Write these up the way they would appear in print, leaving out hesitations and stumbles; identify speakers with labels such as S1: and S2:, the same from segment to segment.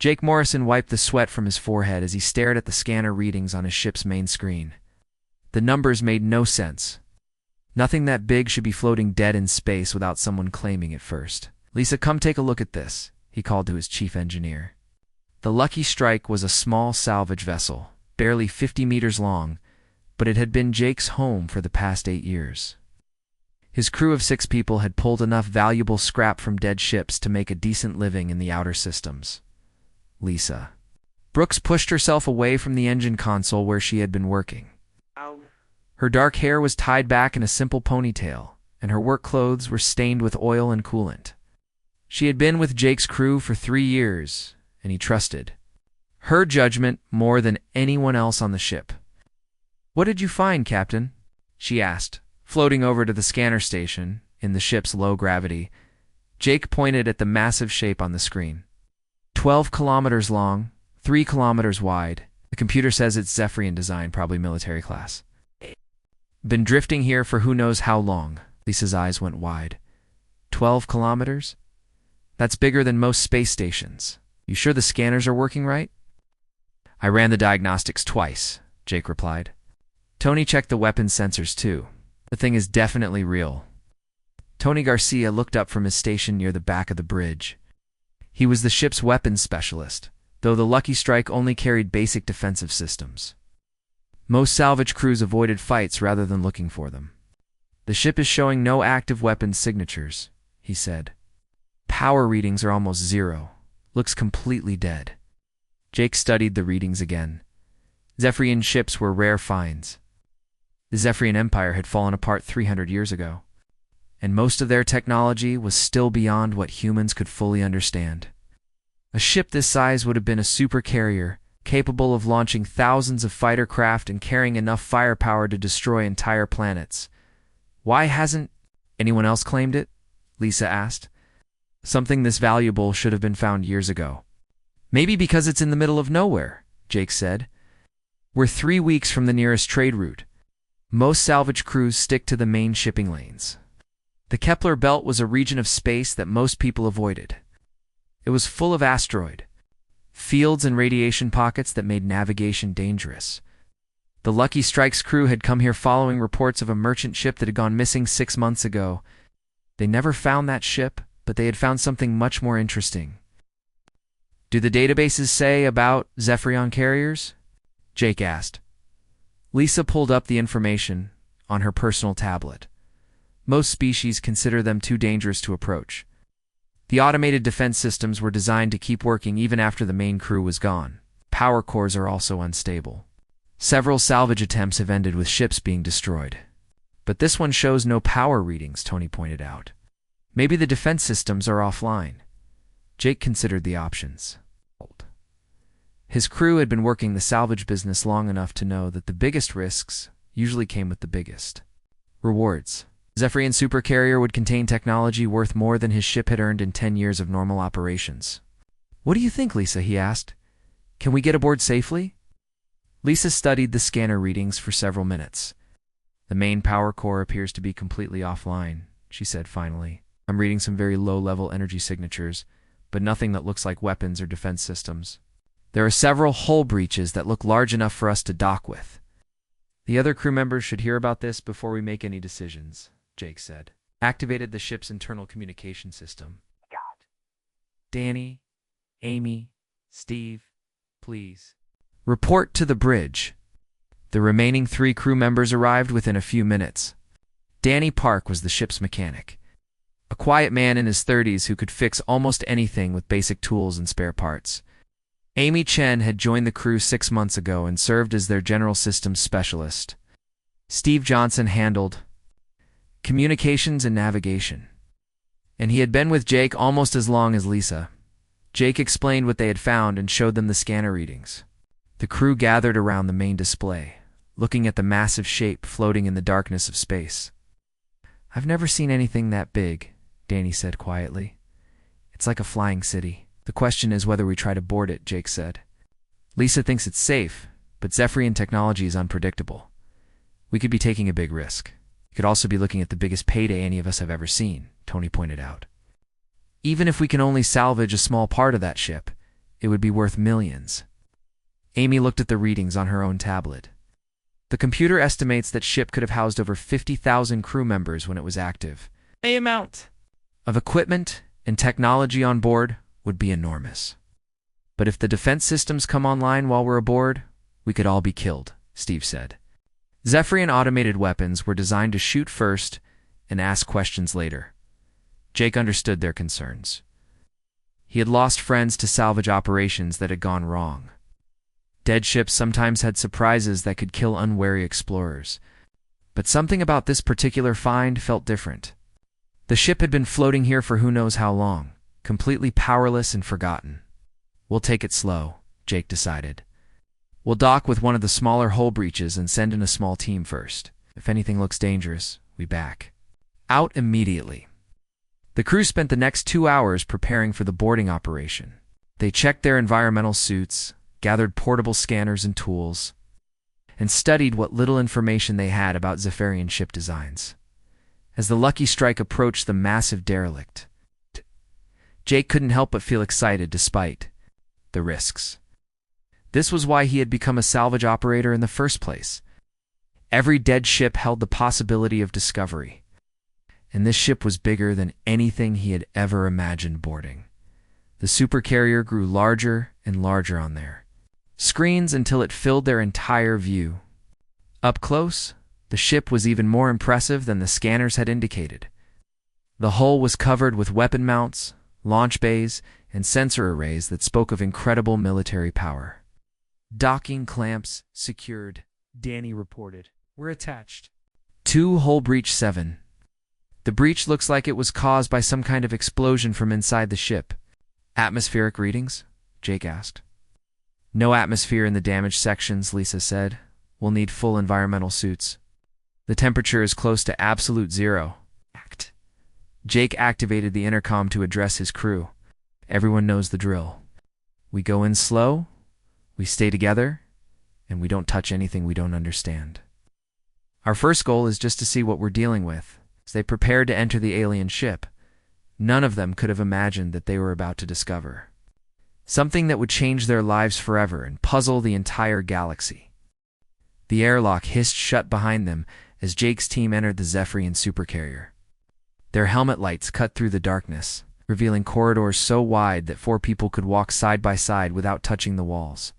S1: Jake Morrison wiped the sweat from his forehead as he stared at the scanner readings on his ship's main screen. The numbers made no sense. Nothing that big should be floating dead in space without someone claiming it first. "Lisa, come take a look at this," he called to his chief engineer. The Lucky Strike was a small salvage vessel, barely 50 meters long, but it had been Jake's home for the past 8 years. His crew of 6 people had pulled enough valuable scrap from dead ships to make a decent living in the outer systems. Lisa. Brooks pushed herself away from the engine console where she had been working. Her dark hair was tied back in a simple ponytail, and her work clothes were stained with oil and coolant. She had been with Jake's crew for 3 years, and he trusted her judgment more than anyone else on the ship. "What did you find, Captain?" she asked, floating over to the scanner station in the ship's low gravity. Jake pointed at the massive shape on the screen. 12 kilometers long, 3 kilometers wide. The computer says it's Zephyrian design, probably military class. Been drifting here for who knows how long. Lisa's eyes went wide. 12 kilometers? That's bigger than most space stations. You sure the scanners are working right? I ran the diagnostics twice, Jake replied. Tony checked the weapons sensors too. The thing is definitely real. Tony Garcia looked up from his station near the back of the bridge. He was the ship's weapons specialist, though the Lucky Strike only carried basic defensive systems. Most salvage crews avoided fights rather than looking for them. The ship is showing no active weapons signatures, he said. Power readings are almost 0. Looks completely dead. Jake studied the readings again. Zephyrian ships were rare finds. The Zephyrian Empire had fallen apart 300 years ago, and most of their technology was still beyond what humans could fully understand. A ship this size would have been a supercarrier, capable of launching thousands of fighter craft and carrying enough firepower to destroy entire planets. Why hasn't anyone else claimed it? Lisa asked. Something this valuable should have been found years ago. Maybe because it's in the middle of nowhere, Jake said. We're 3 weeks from the nearest trade route. Most salvage crews stick to the main shipping lanes. The Kepler Belt was a region of space that most people avoided. It was full of asteroid fields and radiation pockets that made navigation dangerous. The Lucky Strike's crew had come here following reports of a merchant ship that had gone missing 6 months ago. They never found that ship, but they had found something much more interesting. Do the databases say about Zephyrian carriers? Jake asked. Lisa pulled up the information on her personal tablet. Most species consider them too dangerous to approach. The automated defense systems were designed to keep working even after the main crew was gone. Power cores are also unstable. Several salvage attempts have ended with ships being destroyed. But this one shows no power readings, Tony pointed out. Maybe the defense systems are offline. Jake considered the options. His crew had been working the salvage business long enough to know that the biggest risks usually came with the biggest rewards. Zephyrian Supercarrier would contain technology worth more than his ship had earned in 10 years of normal operations. What do you think, Lisa? He asked. Can we get aboard safely? Lisa studied the scanner readings for several minutes. The main power core appears to be completely offline, she said finally. I'm reading some very low-level energy signatures, but nothing that looks like weapons or defense systems. There are several hull breaches that look large enough for us to dock with. The other crew members should hear about this before we make any decisions, Jake said. Activated the ship's internal communication system. God. Danny, Amy, Steve, please. Report to the bridge. The remaining 3 crew members arrived within a few minutes. Danny Park was the ship's mechanic. A quiet man in his 30s who could fix almost anything with basic tools and spare parts. Amy Chen had joined the crew 6 months ago and served as their general systems specialist. Steve Johnson handled communications and navigation. And he had been with Jake almost as long as Lisa. Jake explained what they had found and showed them the scanner readings. The crew gathered around the main display, looking at the massive shape floating in the darkness of space. I've never seen anything that big, Danny said quietly. It's like a flying city. The question is whether we try to board it, Jake said. Lisa thinks it's safe, but Zephyrian technology is unpredictable. We could be taking a big risk. We could also be looking at the biggest payday any of us have ever seen, Tony pointed out. Even if we can only salvage a small part of that ship, it would be worth millions. Amy looked at the readings on her own tablet. The computer estimates that ship could have housed over 50,000 crew members when it was active. The amount of equipment and technology on board would be enormous. But if the defense systems come online while we're aboard, we could all be killed, Steve said. Zephyrian automated weapons were designed to shoot first and ask questions later. Jake understood their concerns. He had lost friends to salvage operations that had gone wrong. Dead ships sometimes had surprises that could kill unwary explorers. But something about this particular find felt different. The ship had been floating here for who knows how long, completely powerless and forgotten. We'll take it slow, Jake decided. We'll dock with one of the smaller hull breaches and send in a small team first. If anything looks dangerous, we back out immediately. The crew spent the next 2 hours preparing for the boarding operation. They checked their environmental suits, gathered portable scanners and tools, and studied what little information they had about Zephyrian ship designs. As the Lucky Strike approached the massive derelict, Jake couldn't help but feel excited despite the risks. This was why he had become a salvage operator in the first place. Every dead ship held the possibility of discovery, and this ship was bigger than anything he had ever imagined boarding. The Supercarrier grew larger and larger on their screens until it filled their entire view. Up close, the ship was even more impressive than the scanners had indicated. The hull was covered with weapon mounts, launch bays, and sensor arrays that spoke of incredible military power. Docking clamps secured, Danny reported. We're attached. 2 hull breach 7. The breach looks like it was caused by some kind of explosion from inside the ship. Atmospheric readings? Jake asked. No atmosphere in the damaged sections, Lisa said. We'll need full environmental suits. The temperature is close to absolute zero. Jake activated the intercom to address his crew. Everyone knows the drill. We go in slow, we stay together, and we don't touch anything we don't understand. Our first goal is just to see what we're dealing with. As they prepared to enter the alien ship, none of them could have imagined that they were about to discover something that would change their lives forever and puzzle the entire galaxy. The airlock hissed shut behind them as Jake's team entered the Zephyrian Supercarrier. Their helmet lights cut through the darkness, revealing corridors so wide that 4 people could walk side by side without touching the walls.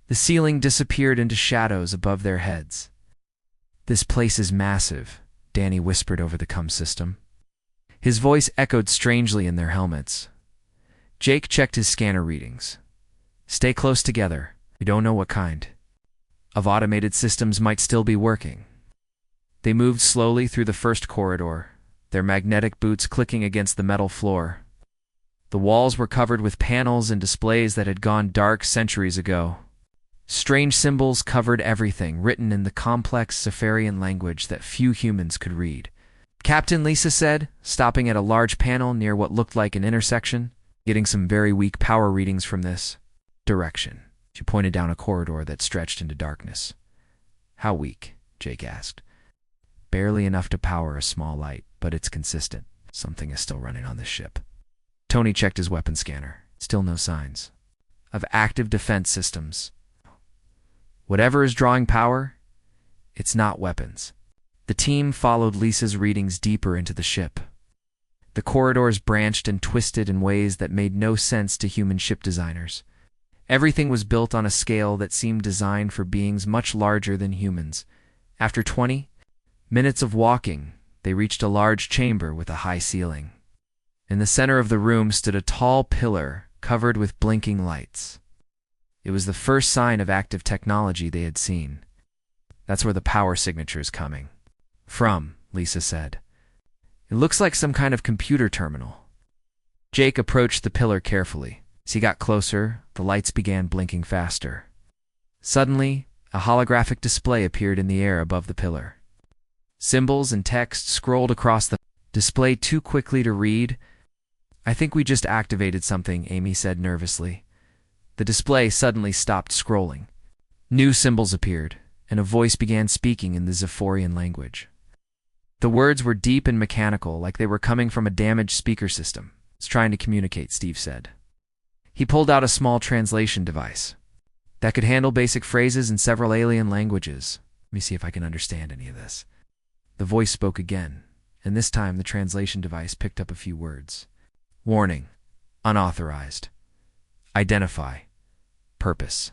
S1: The ceiling disappeared into shadows above their heads. This place is massive, Danny whispered over the comm system. His voice echoed strangely in their helmets. Jake checked his scanner readings. Stay close together. We don't know what kind of automated systems might still be working. They moved slowly through the first corridor, their magnetic boots clicking against the metal floor. The walls were covered with panels and displays that had gone dark centuries ago. Strange symbols covered everything, written in the complex Zephyrian language that few humans could read. Captain, Lisa said, stopping at a large panel near what looked like an intersection, getting some very weak power readings from this direction. She pointed down a corridor that stretched into darkness. How weak? Jake asked. Barely enough to power a small light, but it's consistent. Something is still running on this ship. Tony checked his weapon scanner. Still no signs of active defense systems. Whatever is drawing power, it's not weapons. The team followed Lisa's readings deeper into the ship. The corridors branched and twisted in ways that made no sense to human ship designers. Everything was built on a scale that seemed designed for beings much larger than humans. After 20 minutes of walking, they reached a large chamber with a high ceiling. In the center of the room stood a tall pillar covered with blinking lights. It was the first sign of active technology they had seen. That's where the power signature is coming from, Lisa said. It looks like some kind of computer terminal. Jake approached the pillar carefully. As he got closer, the lights began blinking faster. Suddenly, a holographic display appeared in the air above the pillar. Symbols and text scrolled across the display too quickly to read. I think we just activated something, Amy said nervously. The display suddenly stopped scrolling. New symbols appeared, and a voice began speaking in the Zephyrian language. The words were deep and mechanical, like they were coming from a damaged speaker system. It's trying to communicate, Steve said. He pulled out a small translation device that could handle basic phrases in several alien languages. Let me see if I can understand any of this. The voice spoke again, and this time the translation device picked up a few words. Warning. Unauthorized. Identify. Purpose.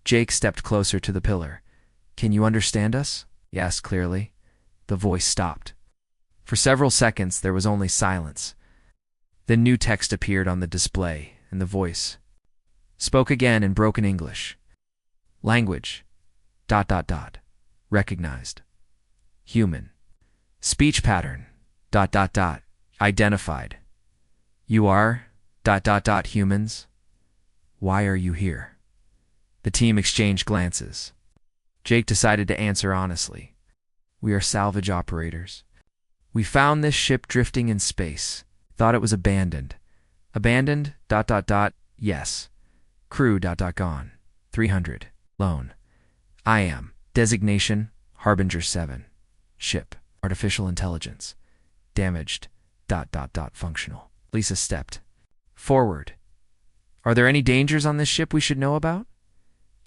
S1: Jake stepped closer to the pillar. Can you understand us? He asked clearly. The voice stopped. For several seconds there was only silence. Then new text appeared on the display, and the voice spoke again in broken English. Language. ... Recognized. Human. Speech pattern. ... Identified. You are ... Humans. Why are you here? The team exchanged glances. Jake decided to answer honestly. We are salvage operators. We found this ship drifting in space. Thought it was abandoned. Abandoned? ... Yes. Crew ... Gone. 300. Lone. I am. Designation, Harbinger 7. Ship. Artificial intelligence. Damaged ... Functional. Lisa stepped forward. Are there any dangers on this ship we should know about?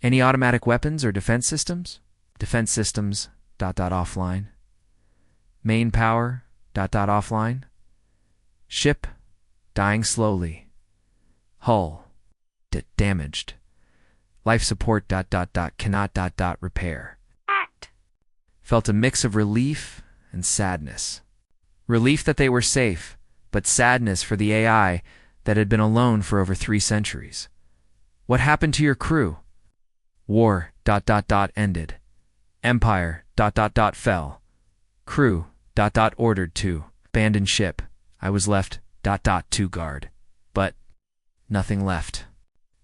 S1: Any automatic weapons or defense systems? Defense systems ... Offline. Main power ... Offline. Ship dying slowly. Hull damaged. Life support ... Cannot ... Repair. Act. Felt a mix of relief and sadness. Relief that they were safe, but sadness for the AI that had been alone for over 3 centuries. What happened to your crew? War ... Ended. Empire ... Fell. Crew ... Ordered to abandon ship. I was left ... To guard. But nothing left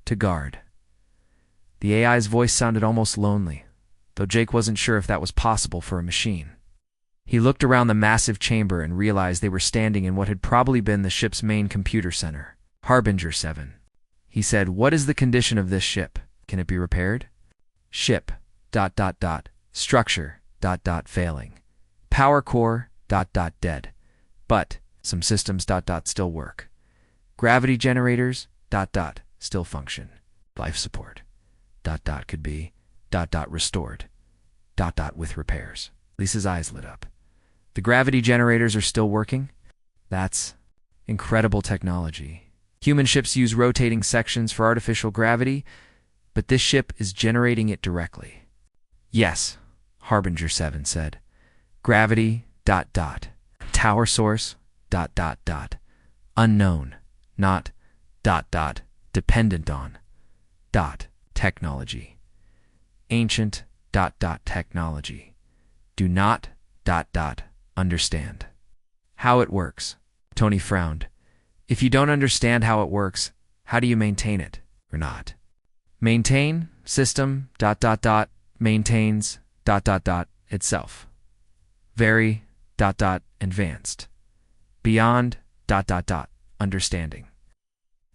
S1: to guard. The AI's voice sounded almost lonely, though Jake wasn't sure if that was possible for a machine. He looked around the massive chamber and realized they were standing in what had probably been the ship's main computer center. Harbinger 7. He said, what is the condition of this ship? Can it be repaired? Ship ... Structure ... Failing. Power core ... Dead. But some systems ... Still work. Gravity generators ... Still function. Life support ... Could be ... Restored ... With repairs. Lisa's eyes lit up. The gravity generators are still working? That's incredible technology. Human ships use rotating sections for artificial gravity, but this ship is generating it directly. Yes, Harbinger 7 said. Gravity ... Tower source ... Unknown, not ... Dependent on ... Technology. Ancient ... Technology. Do not ... Understand. How it works. Tony frowned. If you don't understand how it works, how do you maintain it, or not? Maintain, system ... Maintains ... Itself. Very ... Advanced. Beyond ... Understanding.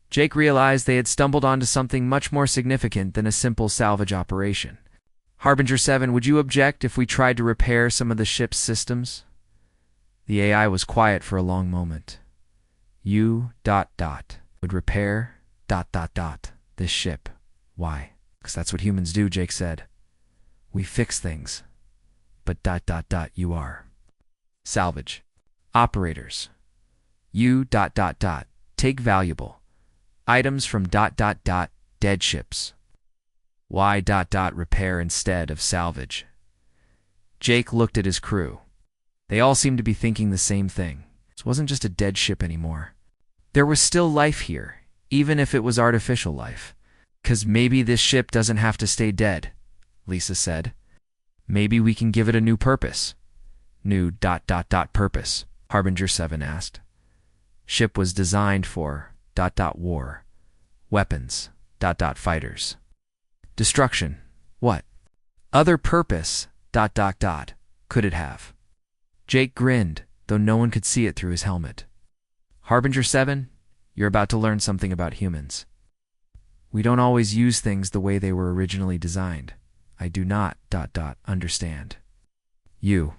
S1: Jake realized they had stumbled onto something much more significant than a simple salvage operation. Harbinger 7, would you object if we tried to repair some of the ship's systems? The AI was quiet for a long moment. You ... would repair ... this ship. Why? Because that's what humans do, Jake said. We fix things. But ... you are. Salvage. Operators. You ... take valuable items from ... dead ships. Why ... repair instead of salvage? Jake looked at his crew. They all seemed to be thinking the same thing. This wasn't just a dead ship anymore. There was still life here, even if it was artificial life. 'Cause maybe this ship doesn't have to stay dead, Lisa said. Maybe we can give it a new purpose. New ... purpose, Harbinger 7 asked. Ship was designed for ... war. Weapons ... fighters. Destruction. What other purpose ... could it have? Jake grinned, though no one could see it through his helmet. Harbinger 7, you're about to learn something about humans. We don't always use things the way they were originally designed. I do not ... understand. You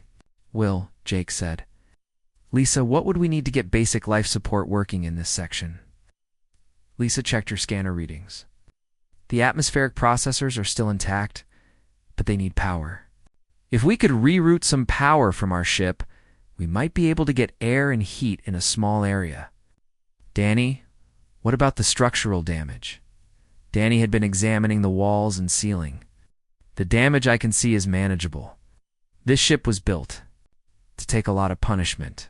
S1: will, Jake said. Lisa, what would we need to get basic life support working in this section? Lisa checked her scanner readings. The atmospheric processors are still intact, but they need power. If we could reroute some power from our ship, we might be able to get air and heat in a small area. Danny, what about the structural damage? Danny had been examining the walls and ceiling. The damage I can see is manageable. This ship was built to take a lot of punishment.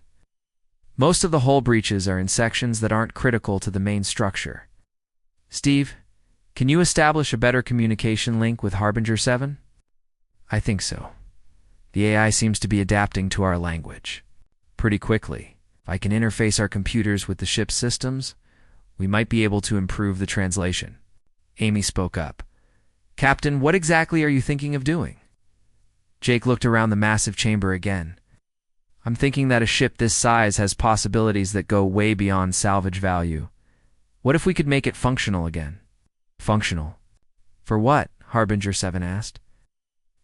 S1: Most of the hull breaches are in sections that aren't critical to the main structure. Steve, can you establish a better communication link with Harbinger 7? I think so. The AI seems to be adapting to our language pretty quickly. If I can interface our computers with the ship's systems, we might be able to improve the translation. Amy spoke up. Captain, what exactly are you thinking of doing? Jake looked around the massive chamber again. I'm thinking that a ship this size has possibilities that go way beyond salvage value. What if we could make it functional again? Functional? For what? Harbinger 7 asked.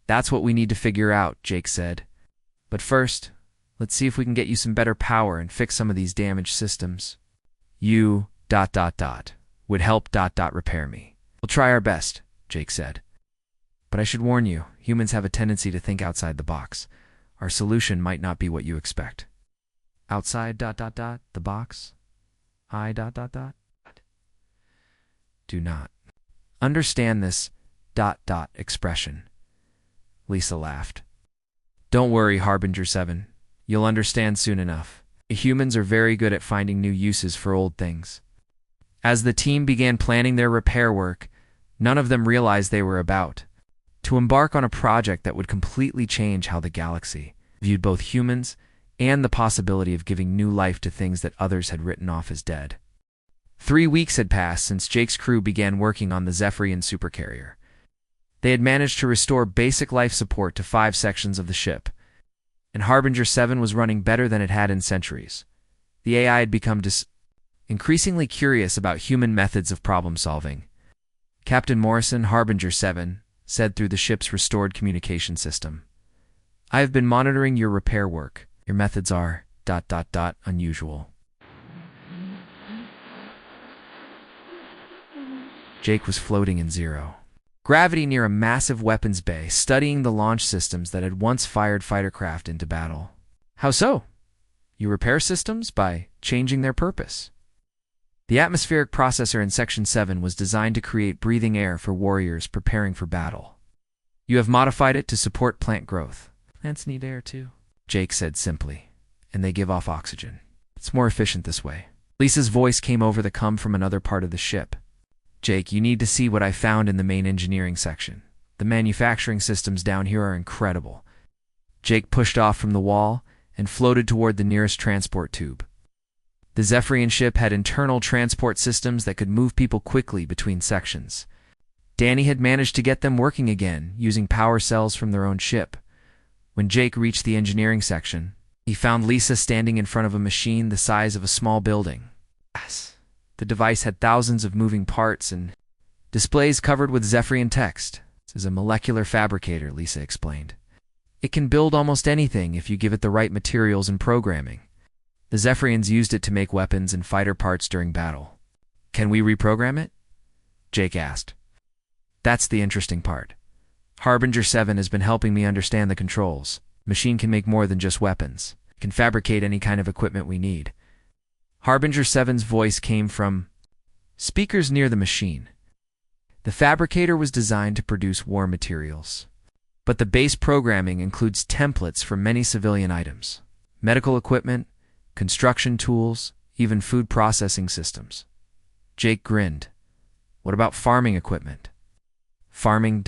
S1: That's what we need to figure out, Jake said. But first, let's see if we can get you some better power and fix some of these damaged systems. You... would help... repair me. We'll try our best, Jake said. But I should warn you, humans have a tendency to think outside the box. Our solution might not be what you expect. Outside... the box? I... Do not understand this... expression. Lisa laughed. Don't worry, Harbinger 7. You'll understand soon enough. Humans are very good at finding new uses for old things. As the team began planning their repair work, none of them realized they were about to embark on a project that would completely change how the galaxy viewed both humans and the possibility of giving new life to things that others had written off as dead. 3 weeks had passed since Jake's crew began working on the Zephyrian Supercarrier. They had managed to restore basic life support to 5 sections of the ship, and Harbinger 7 was running better than it had in centuries. The AI had become increasingly curious about human methods of problem-solving. Captain Morrison, Harbinger 7, said through the ship's restored communication system. I have been monitoring your repair work. Your methods are... unusual. Jake was floating in zero gravity near a massive weapons bay, studying the launch systems that had once fired fightercraft into battle. How so? You repair systems by changing their purpose. The atmospheric processor in Section 7 was designed to create breathing air for warriors preparing for battle. You have modified it to support plant growth. Plants need air too, Jake said simply, and they give off oxygen. It's more efficient this way. Lisa's voice came over the come from another part of the ship. Jake, you need to see what I found in the main engineering section. The manufacturing systems down here are incredible. Jake pushed off from the wall and floated toward the nearest transport tube. The Zephyrian ship had internal transport systems that could move people quickly between sections. Danny had managed to get them working again, using power cells from their own ship. When Jake reached the engineering section, he found Lisa standing in front of a machine the size of a small building. Yes. The device had thousands of moving parts and displays covered with Zephyrian text. This is a molecular fabricator, Lisa explained. It can build almost anything if you give it the right materials and programming. The Zephyrians used it to make weapons and fighter parts during battle. Can we reprogram it? Jake asked. That's the interesting part. Harbinger 7 has been helping me understand the controls. Machine can make more than just weapons. It can fabricate any kind of equipment we need. Harbinger 7's voice came from speakers near the machine. The fabricator was designed to produce war materials, but the base programming includes templates for many civilian items, medical equipment, construction tools, even food processing systems. Jake grinned. What about farming equipment? Farming...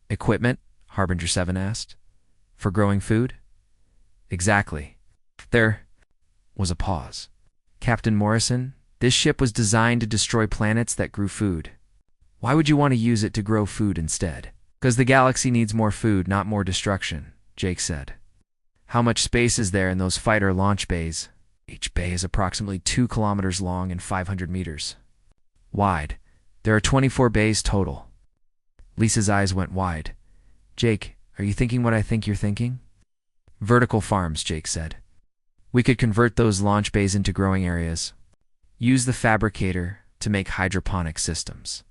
S1: equipment? Harbinger 7 asked. For growing food? Exactly. There was a pause. Captain Morrison, this ship was designed to destroy planets that grew food. Why would you want to use it to grow food instead? Because the galaxy needs more food, not more destruction, Jake said. How much space is there in those fighter launch bays? Each bay is approximately 2 kilometers long and 500 meters wide. There are 24 bays total. Lisa's eyes went wide. Jake, are you thinking what I think you're thinking? Vertical farms, Jake said. We could convert those launch bays into growing areas. Use the fabricator, to make hydroponic systems.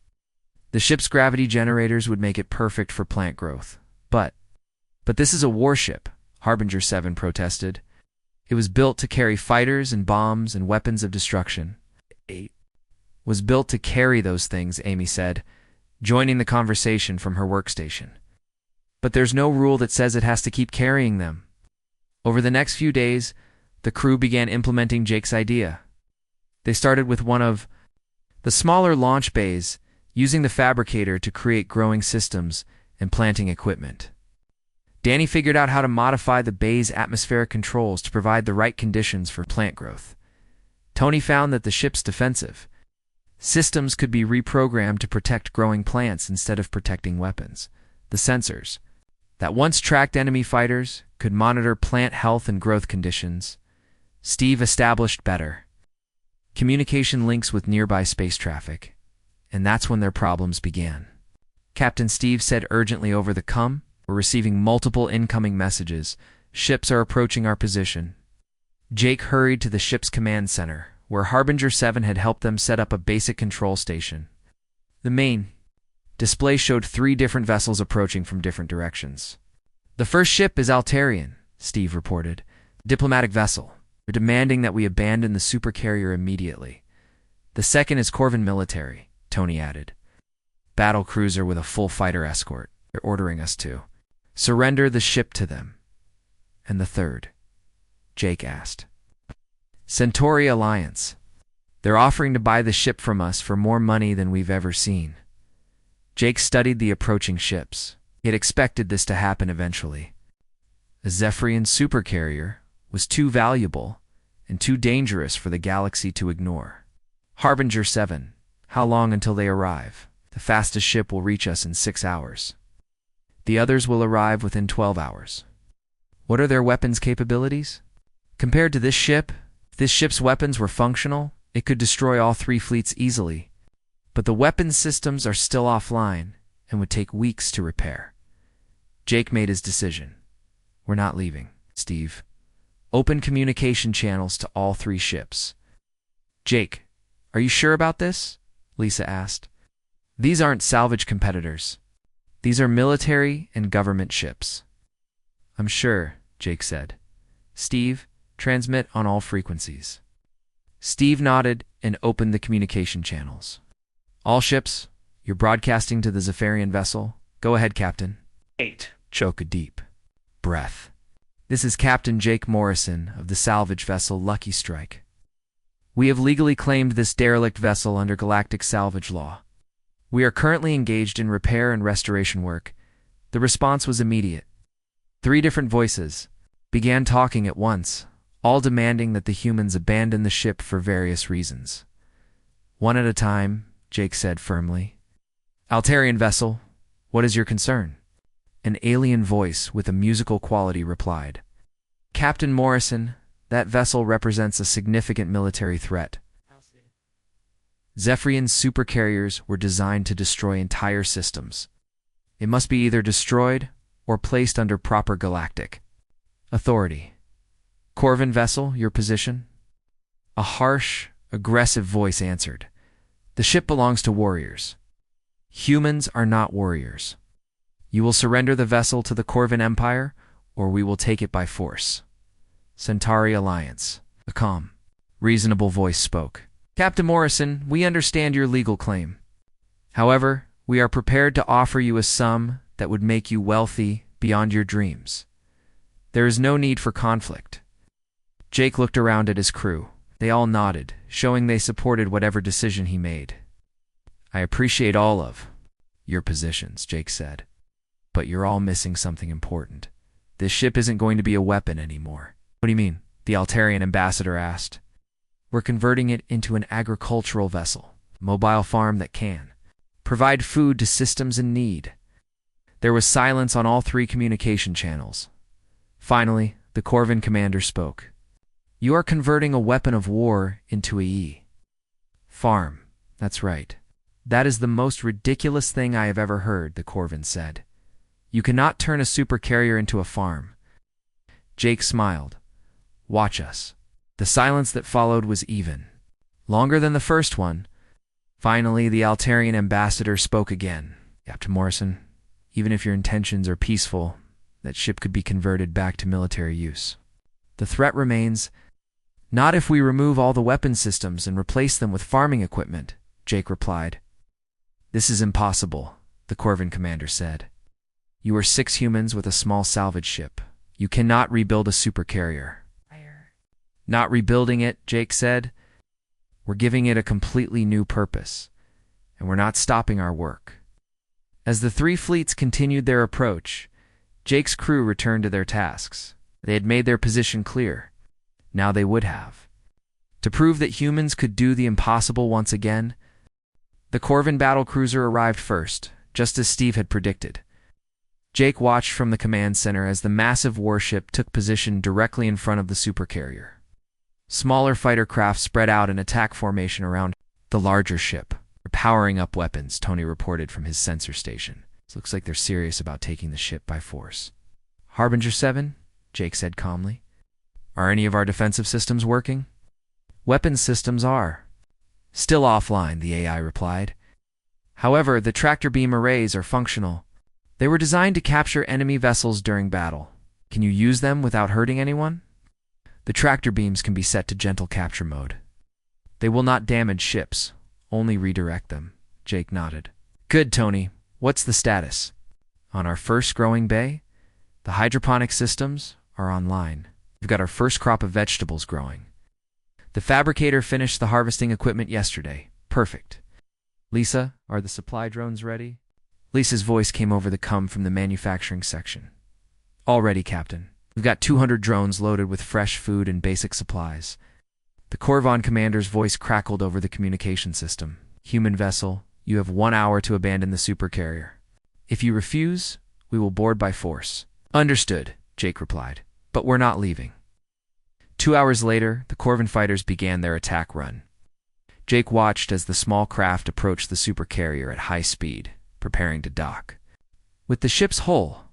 S1: The ship's gravity generators would make it perfect for plant growth. But this is a warship, Harbinger 7 protested. It was built to carry fighters and bombs and weapons of destruction. It was built to carry those things, Amy said, joining the conversation from her workstation. But there's no rule that says it has to keep carrying them. Over the next few days, the crew began implementing Jake's idea. They started with one of the smaller launch bays, using the fabricator to create growing systems and planting equipment. Danny figured out how to modify the bay's atmospheric controls to provide the right conditions for plant growth. Tony found that the ship's defensive systems could be reprogrammed to protect growing plants instead of protecting weapons. The sensors that once tracked enemy fighters could monitor plant health and growth conditions. Steve established better communication links with nearby space traffic, and that's when their problems began. Captain Steve said urgently over the comm, "We're receiving multiple incoming messages. Ships are approaching our position." Jake hurried to the ship's command center, where Harbinger 7 had helped them set up a basic control station. The main display showed 3 different vessels approaching from different directions. "The first ship is Altarian," Steve reported. "Diplomatic vessel. They're demanding that we abandon the Supercarrier immediately. The second is Corvin military," Tony added. "Battle cruiser with a full fighter escort. They're ordering us to surrender the ship to them." "And the third?" Jake asked. "Centauri Alliance. They're offering to buy the ship from us for more money than we've ever seen." Jake studied the approaching ships. He had expected this to happen eventually. A Zephyrian supercarrier was too valuable and too dangerous for the galaxy to ignore. "Harbinger 7. How long until they arrive?" "The fastest ship will reach us in 6 hours. The others will arrive within 12 hours. "What are their weapons capabilities?" "Compared to this ship, if this ship's weapons were functional, it could destroy all 3 fleets easily. But the weapons systems are still offline and would take weeks to repair." Jake made his decision. "We're not leaving, Steve. Open communication channels to all 3 ships." "Jake, are you sure about this?" Lisa asked. "These aren't salvage competitors. These are military and government ships." "I'm sure," Jake said. "Steve, transmit on all frequencies." Steve nodded and opened the communication channels. "All ships, you're broadcasting to the Zephyrian vessel. Go ahead, Captain."
S2: 8.
S1: Choke a deep breath. "This is Captain Jake Morrison of the salvage vessel Lucky Strike. We have legally claimed this derelict vessel under galactic salvage law. We are currently engaged in repair and restoration work." The response was immediate. 3 different voices began talking at once, all demanding that the humans abandon the ship for various reasons. "One at a time," Jake said firmly. "Altarian vessel, what is your concern?" An alien voice with a musical quality replied. "Captain Morrison, that vessel represents a significant military threat. Zephyrian supercarriers were designed to destroy entire systems. It must be either destroyed or placed under proper galactic authority. Corvin vessel, your position?" A harsh, aggressive voice answered. "The ship belongs to warriors. Humans are not warriors. You will surrender the vessel to the Corvin Empire, or we will take it by force." "Centauri Alliance," a calm, reasonable voice spoke. "Captain Morrison, we understand your legal claim. However, we are prepared to offer you a sum that would make you wealthy beyond your dreams. There is no need for conflict." Jake looked around at his crew. They all nodded, showing they supported whatever decision he made. "I appreciate all of your positions," Jake said. "But you're all missing something important. This ship isn't going to be a weapon anymore." "What do you mean?" the Altarian ambassador asked. "We're converting it into an agricultural vessel, a mobile farm that can provide food to systems in need." There was silence on all 3 communication channels. Finally, the Corvin commander spoke. "You are converting a weapon of war into a farm. That's right. That is the most ridiculous thing I have ever heard," the Corvin said. "You cannot turn a supercarrier into a farm." Jake smiled. "Watch us." The silence that followed was even longer than the first one. Finally, the Altarian ambassador spoke again. Captain Morrison, even if your intentions are peaceful, that ship could be converted back to military use. The threat remains, not if we remove all the weapon systems and replace them with farming equipment, Jake replied. This is impossible, the Corvin commander said. You are 6 humans with a small salvage ship. You cannot rebuild a supercarrier. Not rebuilding it, Jake said. We're giving it a completely new purpose, and we're not stopping our work. As the 3 fleets continued their approach, Jake's crew returned to their tasks. They had made their position clear. Now they would have. To prove that humans could do the impossible once again, the Corvin battlecruiser arrived first, just as Steve had predicted. Jake watched from the command center as the massive warship took position directly in front of the supercarrier. Smaller fighter craft spread out in attack formation around the larger ship. They're powering up weapons, Tony reported from his sensor station. It looks like they're serious about taking the ship by force. Harbinger 7, Jake said calmly. Are any of our defensive systems working? Weapons systems are. Still offline, the AI replied. However, the tractor beam arrays are functional. They were designed to capture enemy vessels during battle. Can you use them without hurting anyone? The tractor beams can be set to gentle capture mode. They will not damage ships, only redirect them, Jake nodded. Good, Tony. What's the status? On our first growing bay, the hydroponic systems are online. We've got our first crop of vegetables growing. The fabricator finished the harvesting equipment yesterday. Perfect. Lisa, are the supply drones ready? Lisa's voice came over the com from the manufacturing section. All ready, Captain. We've got 200 drones loaded with fresh food and basic supplies. The Corvon commander's voice crackled over the communication system. Human vessel, you have 1 hour to abandon the supercarrier. If you refuse, we will board by force. Understood, Jake replied. But we're not leaving. 2 hours later, the Corvin fighters began their attack run. Jake watched as the small craft approached the supercarrier at high speed, preparing to dock. With the ship's hull,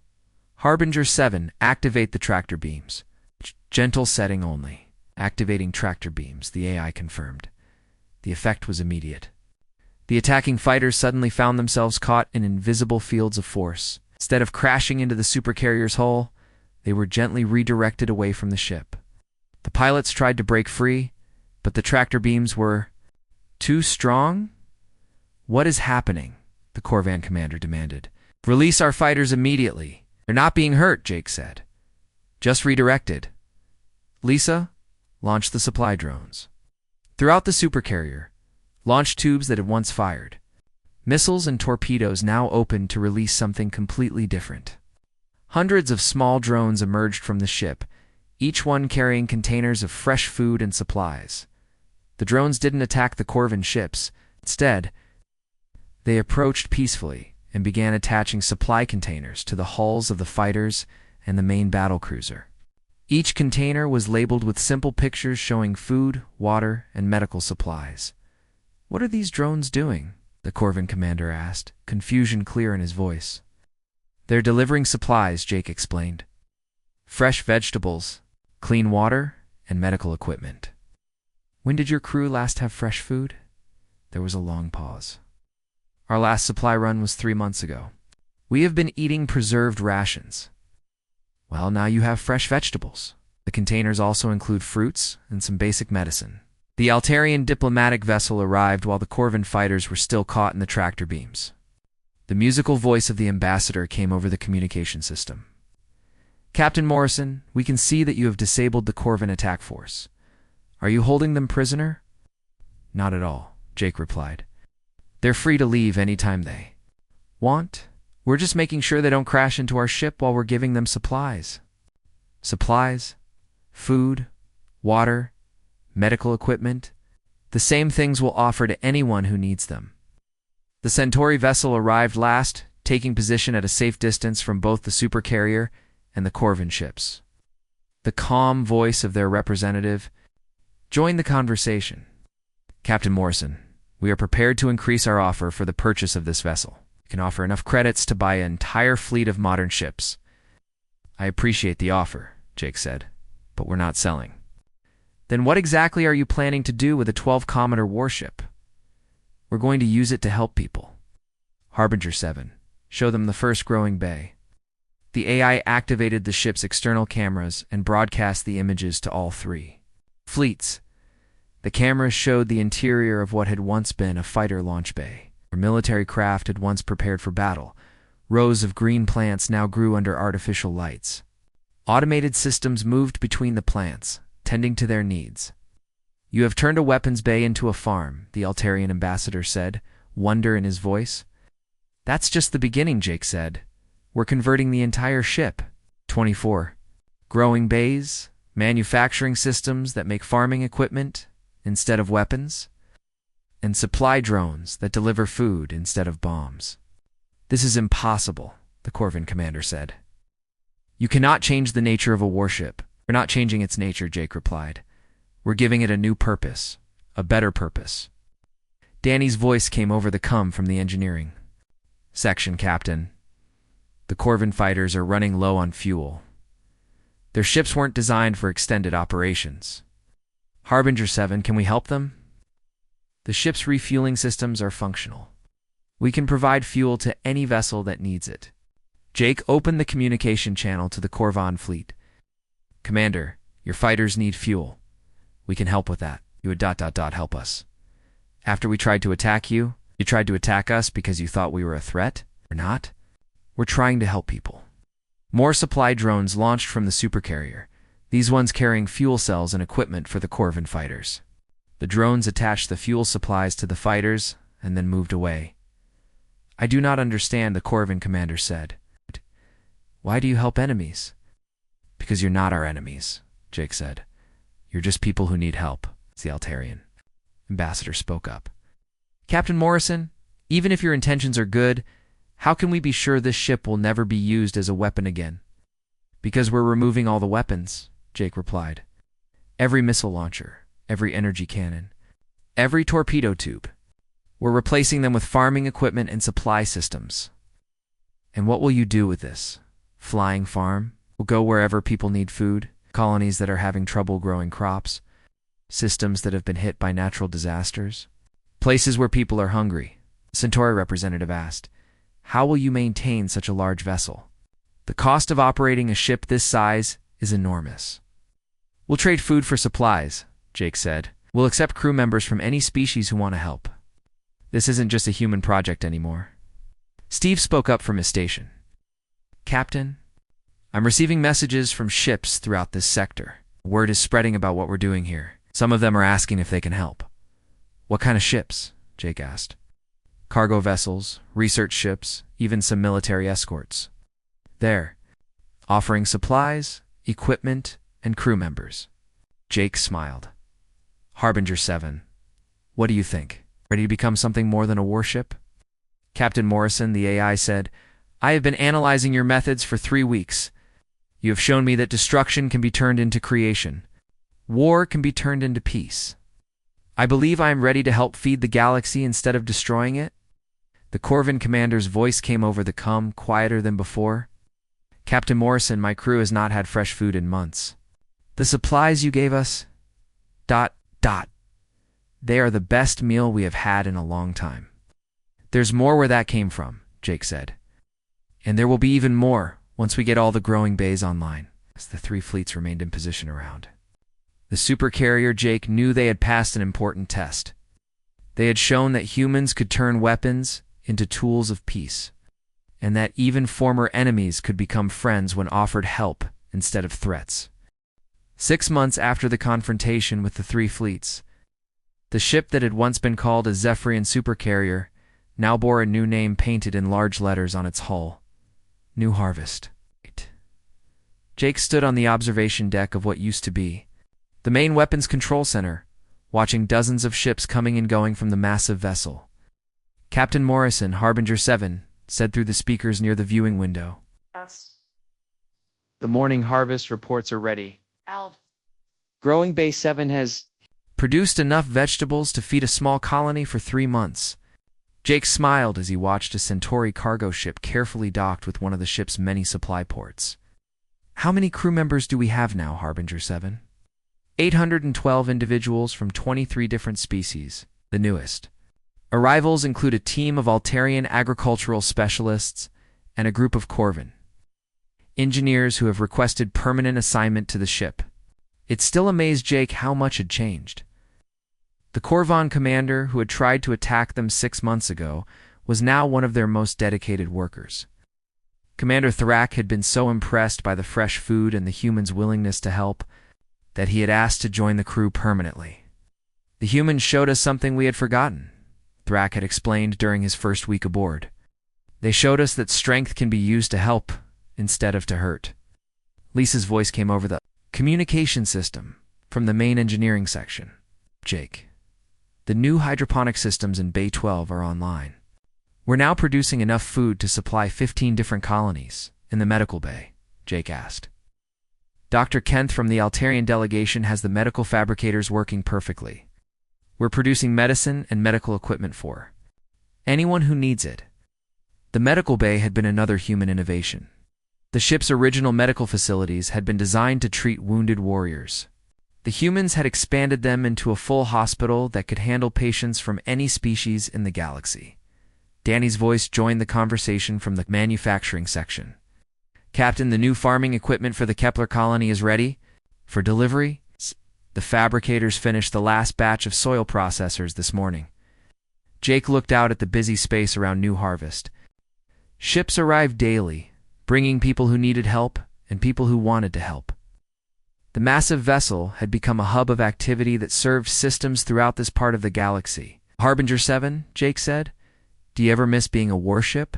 S1: Harbinger 7, activate the tractor beams. Gentle setting only. Activating tractor beams, the AI confirmed. The effect was immediate. The attacking fighters suddenly found themselves caught in invisible fields of force. Instead of crashing into the supercarrier's hull, they were gently redirected away from the ship. The pilots tried to break free, but the tractor beams were too strong? What is happening? The Corvan commander demanded. Release our fighters immediately. They're not being hurt, Jake said. Just redirected. Lisa, launch the supply drones. Throughout the supercarrier, launch tubes that had once fired. Missiles and torpedoes now opened to release something completely different. Hundreds of small drones emerged from the ship, each one carrying containers of fresh food and supplies. The drones didn't attack the Corvin ships. Instead, they approached peacefully and began attaching supply containers to the hulls of the fighters and the main battlecruiser. Each container was labeled with simple pictures showing food, water, and medical supplies. What are these drones doing? The Corvin commander asked, confusion clear in his voice. They're delivering supplies, Jake explained. Fresh vegetables, clean water, and medical equipment. When did your crew last have fresh food? There was a long pause. Our last supply run was 3 months ago. We have been eating preserved rations. Well, now you have fresh vegetables. The containers also include fruits and some basic medicine. The Altarian diplomatic vessel arrived while the Corvin fighters were still caught in the tractor beams. The musical voice of the ambassador came over the communication system. Captain Morrison, we can see that you have disabled the Corvin attack force. Are you holding them prisoner? Not at all, Jake replied. They're free to leave anytime they want. We're just making sure they don't crash into our ship while we're giving them supplies. Supplies, food, water, medical equipment, the same things we'll offer to anyone who needs them. The Centauri vessel arrived last, taking position at a safe distance from both the supercarrier and the Corvin ships. The calm voice of their representative joined the conversation. Captain Morrison, we are prepared to increase our offer for the purchase of this vessel. We can offer enough credits to buy an entire fleet of modern ships. I appreciate the offer, Jake said, but we're not selling. Then what exactly are you planning to do with a 12-kilometer warship? We're going to use it to help people. Harbinger 7. Show them the first growing bay. The AI activated the ship's external cameras and broadcast the images to all three fleets. The cameras showed the interior of what had once been a fighter launch bay, where military craft had once prepared for battle. Rows of green plants now grew under artificial lights. Automated systems moved between the plants, tending to their needs. You have turned a weapons bay into a farm, the Altarian ambassador said, wonder in his voice. That's just the beginning, Jake said. We're converting the entire ship. 24. Growing bays, manufacturing systems that make farming equipment instead of weapons, and supply drones that deliver food instead of bombs. This is impossible, the Corvin commander said. You cannot change the nature of a warship. We're not changing its nature, Jake replied. We're giving it a new purpose, a better purpose. Danny's voice came over the cum from the engineering section, Captain. The Corvin fighters are running low on fuel. Their ships weren't designed for extended operations. Harbinger 7, can we help them? The ship's refueling systems are functional. We can provide fuel to any vessel that needs it. Jake opened the communication channel to the Corvan fleet. Commander, your fighters need fuel. We can help with that. You would ... help us. After we tried to attack you, you tried to attack us because you thought we were a threat? Or not? We're trying to help people. More supply drones launched from the Supercarrier, these ones carrying fuel cells and equipment for the Corvin fighters. The drones attached the fuel supplies to the fighters and then moved away. I do not understand, the Corvin commander said. Why do you help enemies? Because you're not our enemies, Jake said. You're just people who need help, the Altarian ambassador spoke up. Captain Morrison, even if your intentions are good, how can we be sure this ship will never be used as a weapon again? Because we're removing all the weapons, Jake replied. Every missile launcher, every energy cannon, every torpedo tube. We're replacing them with farming equipment and supply systems. And what will you do with this? Flying farm? We'll go wherever people need food, colonies that are having trouble growing crops, systems that have been hit by natural disasters, places where people are hungry. The Centauri representative asked, how will you maintain such a large vessel? The cost of operating a ship this size is enormous. We'll trade food for supplies, Jake said. We'll accept crew members from any species who want to help. This isn't just a human project anymore. Steve spoke up from his station. Captain, I'm receiving messages from ships throughout this sector. Word is spreading about what we're doing here. Some of them are asking if they can help. What kind of ships? Jake asked. Cargo vessels, research ships, even some military escorts. They're offering supplies, equipment, and crew members. Jake smiled. Harbinger 7. What do you think? Ready to become something more than a warship? Captain Morrison, the AI said, I have been analyzing your methods for 3 weeks. You have shown me that destruction can be turned into creation. War can be turned into peace. I believe I am ready to help feed the galaxy instead of destroying it. The Corvin commander's voice came over the cum, quieter than before. Captain Morrison, my crew has not had fresh food in months. The supplies you gave us... They are the best meal we have had in a long time. There's more where that came from, Jake said. And there will be even more once we get all the growing bays online, as the 3 fleets remained in position around. The Supercarrier, Jake, knew they had passed an important test. They had shown that humans could turn weapons into tools of peace, and that even former enemies could become friends when offered help instead of threats. 6 months after the confrontation with the 3 fleets, the ship that had once been called a Zephyrian Supercarrier now bore a new name painted in large letters on its hull. New Harvest. Jake stood on the observation deck of what used to be the main weapons control center, watching dozens of ships coming and going from the massive vessel. Captain Morrison, Harbinger 7, said through the speakers near the viewing window.
S2: Yes.
S1: The morning harvest reports are ready.
S2: Alf.
S1: Growing Bay 7 has produced enough vegetables to feed a small colony for 3 months. Jake smiled as he watched a Centauri cargo ship carefully docked with one of the ship's many supply ports. How many crew members do we have now, Harbinger 7? 812 individuals from 23 different species, the newest. Arrivals include a team of Altarian agricultural specialists and a group of Corvan engineers who have requested permanent assignment to the ship. It still amazed Jake how much had changed. The Corvan commander, who had tried to attack them 6 months ago, was now one of their most dedicated workers. Commander Thrak had been so impressed by the fresh food and the humans' willingness to help that he had asked to join the crew permanently. "The humans showed us something we had forgotten," Thrak had explained during his first week aboard. "They showed us that strength can be used to help instead of to hurt." Lisa's voice came over the communication system from the main engineering section. "Jake, the new hydroponic systems in Bay 12 are online. We're now producing enough food to supply 15 different colonies in the medical bay," Jake asked. "Dr. Kent from the Altarian delegation has the medical fabricators working perfectly. We're producing medicine and medical equipment for anyone who needs it." The medical bay had been another human innovation. The ship's original medical facilities had been designed to treat wounded warriors. The humans had expanded them into a full hospital that could handle patients from any species in the galaxy. Danny's voice joined the conversation from the manufacturing section. "Captain, the new farming equipment for the Kepler colony is ready for delivery. The fabricators finished the last batch of soil processors this morning." Jake looked out at the busy space around New Harvest. Ships arrived daily, bringing people who needed help and people who wanted to help. The massive vessel had become a hub of activity that served systems throughout this part of the galaxy. "Harbinger 7, Jake said. "Do you ever miss being a warship?"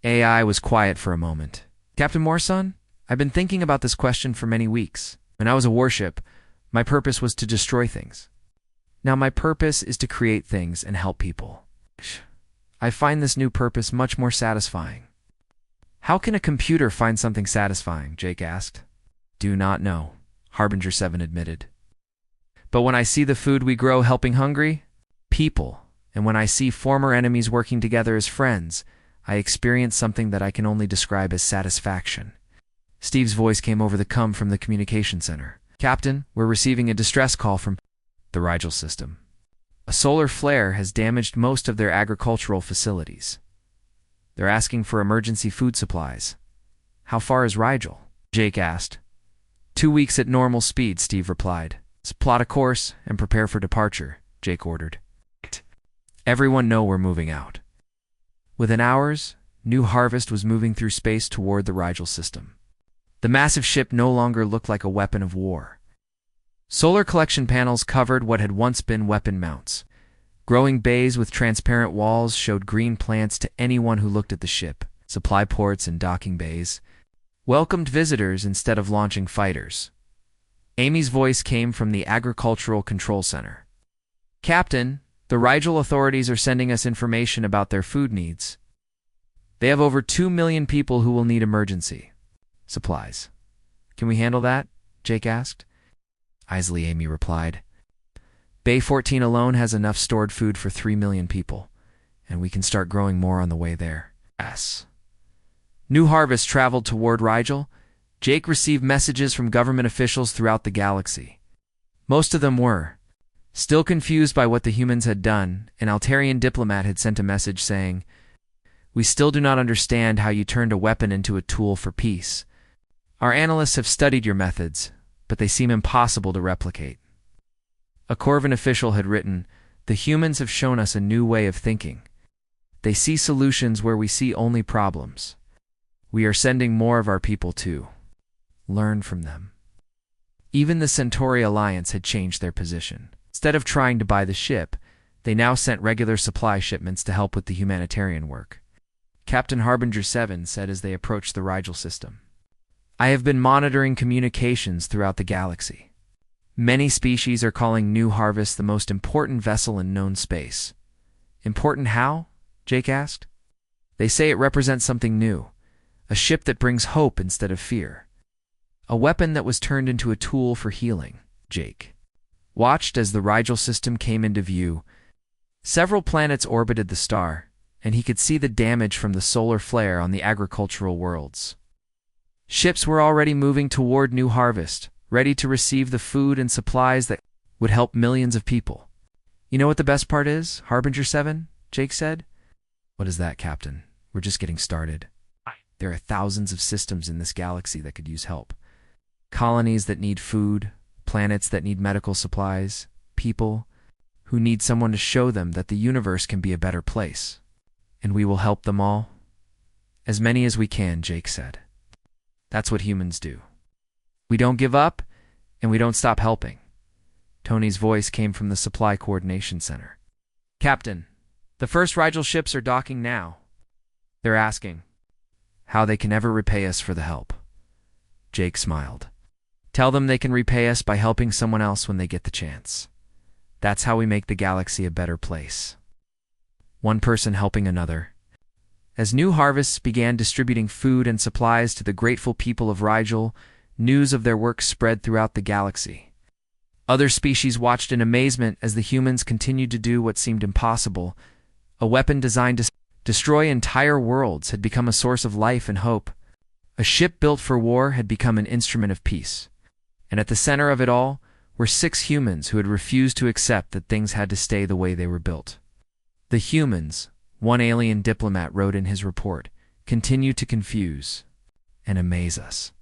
S1: AI was quiet for a moment. "Captain Morrison, I've been thinking about this question for many weeks. When I was a warship, my purpose was to destroy things. Now my purpose is to create things and help people. I find this new purpose much more satisfying." "How can a computer find something satisfying?" Jake asked. "Do not know," Harbinger 7 admitted. "But when I see the food we grow helping hungry people, and when I see former enemies working together as friends, I experience something that I can only describe as satisfaction." Steve's voice came over the com from the communication center. "Captain, we're receiving a distress call from the Rigel system. A solar flare has damaged most of their agricultural facilities. They're asking for emergency food supplies." "How far is Rigel?" Jake asked. 2 weeks at normal speed," Steve replied. "Plot a course and prepare for departure," Jake ordered. "Everyone know we're moving out." Within hours, New Harvest was moving through space toward the Rigel system. The massive ship no longer looked like a weapon of war. Solar collection panels covered what had once been weapon mounts. Growing bays with transparent walls showed green plants to anyone who looked at the ship. Supply ports and docking bays welcomed visitors instead of launching fighters. Amy's voice came from the Agricultural Control Center. "Captain, the Rigel authorities are sending us information about their food needs. They have over 2 million people who will need emergency supplies. Can we handle that?" Jake asked. "Easily," Amy replied. "Bay 14 alone has enough stored food for 3 million people, and we can start growing more on the way there." Yes. New Harvest traveled toward Rigel. Jake received messages from government officials throughout the galaxy. Most of them were still confused by what the humans had done. An Altarian diplomat had sent a message saying, "We still do not understand how you turned a weapon into a tool for peace. Our analysts have studied your methods, but they seem impossible to replicate." A Corvan official had written, "The humans have shown us a new way of thinking. They see solutions where we see only problems. We are sending more of our people to learn from them." Even the Centauri Alliance had changed their position. Instead of trying to buy the ship, they now sent regular supply shipments to help with the humanitarian work. Captain Harbinger 7 said as they approached the Rigel system, "I have been monitoring communications throughout the galaxy. Many species are calling New Harvest the most important vessel in known space." "Important how?" Jake asked. "They say it represents something new, a ship that brings hope instead of fear. A weapon that was turned into a tool for healing." Jake watched as the Rigel system came into view. Several planets orbited the star, and he could see the damage from the solar flare on the agricultural worlds. Ships were already moving toward New Harvest, ready to receive the food and supplies that would help millions of people. You know what the best part is, Harbinger 7? Jake said. What is that, Captain? We're just getting started. There are thousands of systems in this galaxy that could use help. Colonies that need food, planets that need medical supplies, people who need someone to show them that the universe can be a better place. And we will help them all? As many as we can, Jake said. That's what humans do. We don't give up, and we don't stop helping. Tony's voice came from the Supply Coordination Center. Captain, the first Rigel ships are docking now. They're asking how they can ever repay us for the help. Jake smiled. Tell them they can repay us by helping someone else when they get the chance. That's how we make the galaxy a better place. One person helping another. As New Harvests began distributing food and supplies to the grateful people of Rigel, news of their work spread throughout the galaxy. Other species watched in amazement as the humans continued to do what seemed impossible. A weapon designed to destroy entire worlds had become a source of life and hope. A ship built for war had become an instrument of peace. And at the center of it all were 6 humans who had refused to accept that things had to stay the way they were built. The humans, one alien diplomat wrote in his report, continue to confuse and amaze us.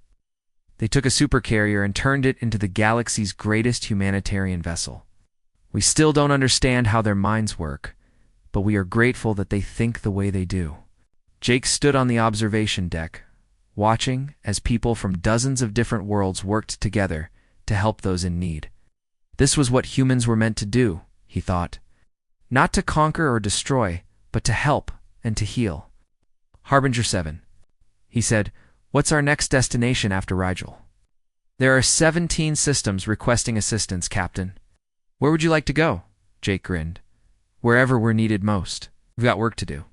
S1: They took a supercarrier and turned it into the galaxy's greatest humanitarian vessel. We still don't understand how their minds work, but we are grateful that they think the way they do. Jake stood on the observation deck, watching as people from dozens of different worlds worked together to help those in need. This was what humans were meant to do, he thought. Not to conquer or destroy, but to help and to heal. Harbinger 7. He said, what's our next destination after Rigel? There are 17 systems requesting assistance, Captain. Where would you like to go? Jake grinned. Wherever we're needed most. We've got work to do.